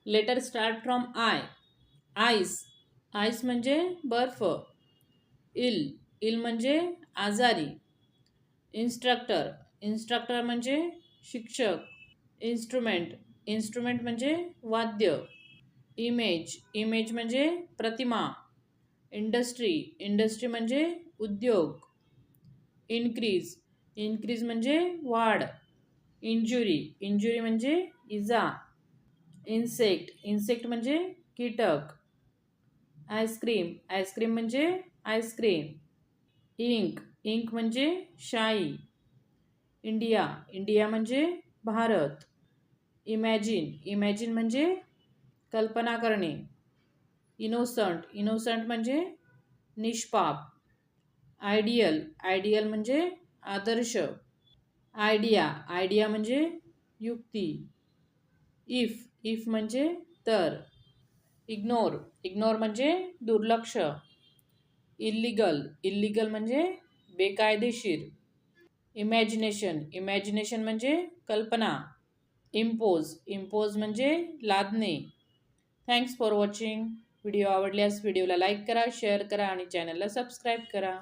Letter start from I. Ice. Ice म्हणजे बर्फ. इल. इल म्हणजे आजारी. इन्स्ट्रक्टर. इन्स्ट्रक्टर म्हणजे शिक्षक. इन्स्ट्रुमेंट. इन्स्ट्रुमेंट म्हणजे वाद्य. इमेज. इमेज म्हणजे प्रतिमा. इंडस्ट्री. इंडस्ट्री म्हणजे उद्योग. इनक्रीज. इनक्रीज म्हणजे वाढ. इंजुरी. इंजुरी म्हणजे इजा. इन्सेक्ट. इन्सेक्ट म्हणजे कीटक. आईस्क्रीम. आईस्क्रीम म्हणजे आईस्क्रीम. इंक. इंक म्हणजे शाई. इंडिया. इंडिया म्हणजे भारत. इमॅजिन. इमॅजिन म्हणजे कल्पना करणे. इनोसंट. इनोसंट म्हणजे निष्पाप. आयडियल. आयडियल म्हणजे आदर्श. आयडिया. आयडिया म्हणजे युक्ती. इफ. इफ म्हणजे तर. इग्नोर. इग्नोर म्हणजे दुर्लक्ष. इल्लिगल. इल्लिगल म्हणजे बेकायदेशीर. इमॅजिनेशन. इमॅजिनेशन म्हणजे कल्पना. इम्पोज. इम्पोज म्हणजे लादणे. Thanks for watching. व्हिडिओ आवडल्यास व्हिडिओला लाईक करा, शेअर करा आणि चॅनलला सबस्क्राईब करा.